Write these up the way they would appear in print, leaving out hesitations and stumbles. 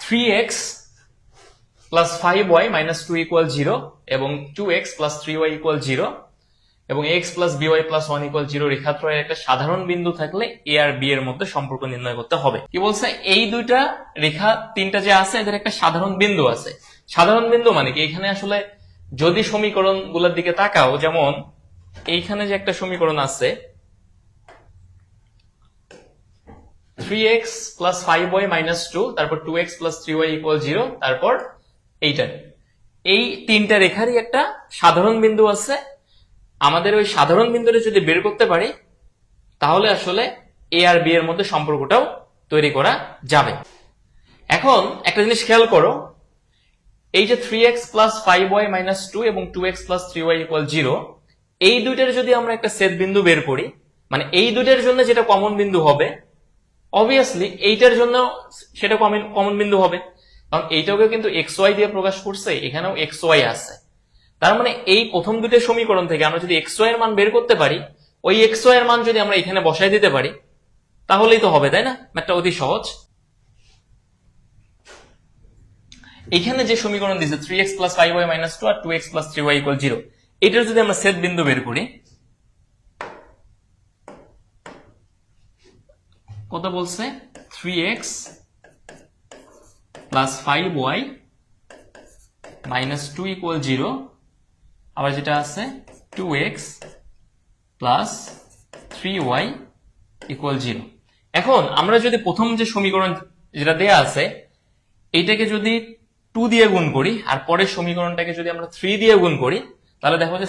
3x plus 5y minus 2 equal 0 এবং 2x plus 3y equal 0 এবং x plus by plus 1 equal 0 রেখাত্রয়ের একটা সাধারণ বিন্দু থাকলে a আর b এর মধ্যে সম্পর্ক নির্ণয় করতে হবে। কি বলছে, এই দুইটা রেখা তিনটা যে আছে এদের একটা সাধারণ বিন্দু আছে। সাধারণ বিন্দু মানে কি, এখানে আসলে যদি সমীকরণ গুলোর দিকে তাকাও, যেমন এইখানে যে একটা সমীকরণ আছে 3x প্লাস 5y মাইনাস 2, তারপর 2x প্লাস 3y ইকুয়াল 0, তারপর এইটা, এই তিনটা রেখারই একটা সাধারণ বিন্দু আছে। আমাদের ওই সাধারণ বিন্দুটা যদি বের করতে পারি তাহলে আসলে a আর b এর মধ্যে সম্পর্কটাও তৈরি করা যাবে। এখন একটা জিনিস খেয়াল করো, এই যে 3x প্লাস 5y মাইনাস 2 এবং 2x প্লাস 3y ইকুয়াল 0, এই দুইটার যদি আমরা একটা ছেদ বিন্দু বের করি, মানে এই দুইটার জন্য যেটা কমন বিন্দু হবে, অবভিয়াসলি এইটার জন্য সেটা কমন বিন্দু হবে, কারণ এইটাকে কিন্তু xy দিয়ে প্রকাশ করছে, এখানেও xy আছে। তার মানে এই প্রথম দুটো সমীকরণ থেকে আমরা যদি xy এর মান বের করতে পারি, ওই xy এর মান যদি আমরা এখানে বসায় দিতে পারি তাহলেই তো হবে, তাই না? ম্যাথটা অতি সহজ। এখানে যে সমীকরণ দিয়েছে 3x প্লাস 5y মাইনাস 2 আর 2x প্লাস 3y ইকুয়াল 0, এটার যদি আমরা ছেদ বিন্দু বের করি, কত বলছে, 3x plus 5y minus 2 equal 0, আবার যেটা আছে 2x প্লাস 3y ইকুয়াল 0। এখন আমরা যদি প্রথম যে সমীকরণ যেটা দেয়া আছে এইটাকে যদি 2 দিয়ে গুণ করি আর পরের সমীকরণটাকে যদি আমরা 3 দিয়ে গুণ করি, তাহলে দেখো যে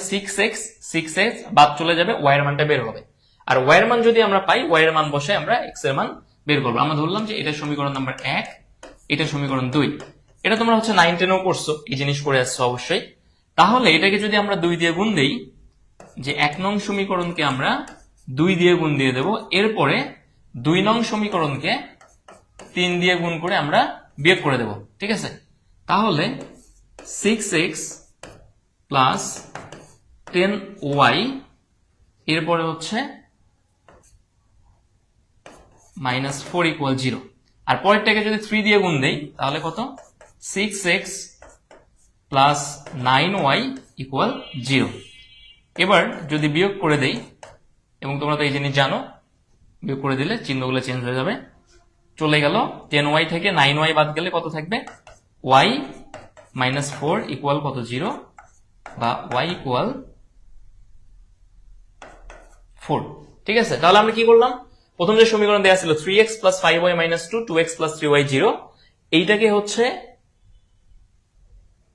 6x বাদ চলে যাবে, y এর মানটা বের হবে। আর y এর মান যদি আমরা পাই, y এর মান বসে আমরা x এর মান বের করবো। আমরা ধরলাম যে এটা সমীকরণ নাম্বার 1, এটা সমীকরণ 2। এটা তোমরা হচ্ছে 9-10 পড়ছো, এই জিনিস করে আসছো অবশ্যই। তাহলে এটাকে যদি আমরা 2 দিয়ে গুণ দেই, যে 1 নং সমীকরণকে আমরা 2 দিয়ে গুণ দিয়ে দেব, এরপরে 2 নং সমীকরণকে 3 দিয়ে গুণ করে আমরা বিয়োগ করে দেব, ঠিক আছে? তাহলে 6x প্লাস 10y এরপরে হচ্ছে মাইনাস 4 ইকুয়াল 0। আর পরেরটাকে যদি 3 দিয়ে গুণ দেই তাহলে কত, 6x প্লাস 9y ইকুয়াল 0। এবার যদি বিয়োগ করে দেই, এবং তোমরা তো এই জিনিস জানো, বিয়োগ করে দিলে চিহ্নগুলো চেঞ্জ হয়ে যাবে, চলে গেল 10y থেকে 9y বাদ গেলে কত থাকবে, y মাইনাস 4 ইকুয়াল কত, 0, বা y ইকুয়াল 4, ঠিক আছে? তাহলে আমরা কি করলাম, প্রথম যে সমীকরণ দেওয়া ছিল 3x plus 5y minus 2, 2x plus 3y 0, এইটাকে হচ্ছে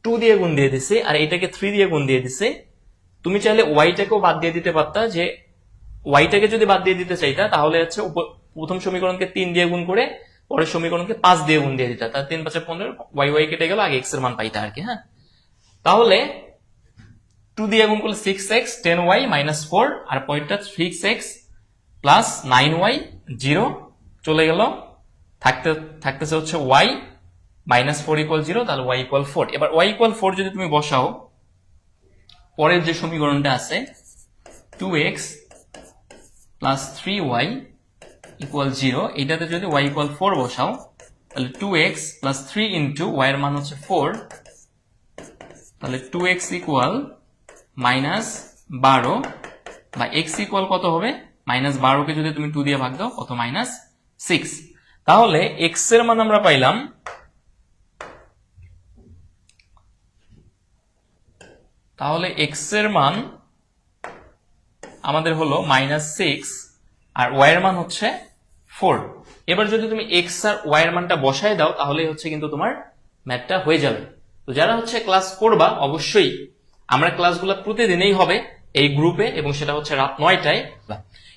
2 দিয়ে গুণ দিয়ে দিছে আর এইটাকে 3 দিয়ে গুণ দিয়ে দিছে। তুমি চাইলে ওয়াইটাকেও বাদ দিয়ে দিতে পারতা, যে ওয়াইটাকে যদি বাদ দিয়ে দিতে চাইতা তাহলে হচ্ছে প্রথম সমীকরণকে 3 দিয়ে গুণ করে পরের সমীকরণকে 5 দিয়ে গুণ দিয়ে দিতা, তার 3 5 15, y কেটে গেল, আগে x এর মান পাইতা আর কি। হ্যাঁ, তাহলে 2 দিয়ে গুণ করলে 6x 10y মাইনাস 4, আর পরেরটা 6x প্লাস 9y 0, চলে গেল, থাকতেছে হচ্ছে y মাইনাস 4 ইকুয়াল 0, তাহলে y ইকুয়াল 4। এবার y ইকুয়াল 4 যদি তুমি বসাও, পরের যে সমীকরণটা আছে 2x প্লাস 3y ইকুয়াল 0, এইটাতে যদি y ইকুয়াল 4 বসাও, তাহলে 2x প্লাস 3 ইন্টু y এর মান হচ্ছে 4, তাহলে 2x ইকুয়াল মাইনাস 12, বা x ইকুয়াল কত হবে, মাইনাস 12কে যদি তুমি 2 দিয়ে ভাগ দাও কত, মাইনাস 6। তাহলে x এর মান আমরা পাইলাম, তাহলে x এর মান আমাদের হলো মাইনাস 6 আর y এর মান হচ্ছে 4। এবার যদি তুমি x আর y এর মানটা বসায় দাও তাহলে হচ্ছে কিন্তু তোমার ম্যাথটা হয়ে যাবে। তো যারা হচ্ছে ক্লাস করবা, অবশ্যই আমরা ক্লাসগুলো প্রতিদিনই হবে এই গ্রুপে, এবং সেটা হচ্ছে রাত 9টায়।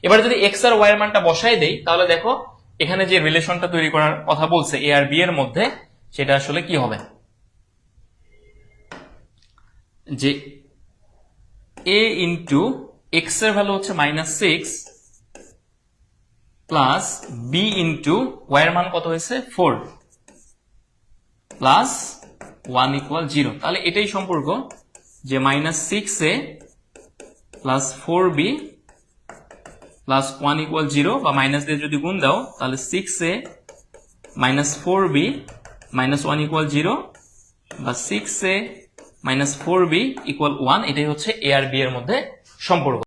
এবার যদি x আর y এর মানটা বসায় দেই তাহলে দেখো এখানে যে রিলেশনটা তৈরি করার কথা বলছে a আর b এর মধ্যে, সেটা আসলে কি হবে, যে a ইন্টু x এর ভ্যালু হচ্ছে minus 6 plus b into y এর মান কত হয়েছে, 4 প্লাস 1 ইকুয়াল 0। তাহলে এটাই সম্পর্ক, যে minus 6a plus 4b plus 1 equal 0, বা মাইনাস দিয়ে যদি গুণ দাও তাহলে 6a minus 4b minus 1 equal 0 বা 6a মাইনাস 4b ইকুয়াল 1, এটাই হচ্ছে এ আর বি এর মধ্যে সম্পর্ক।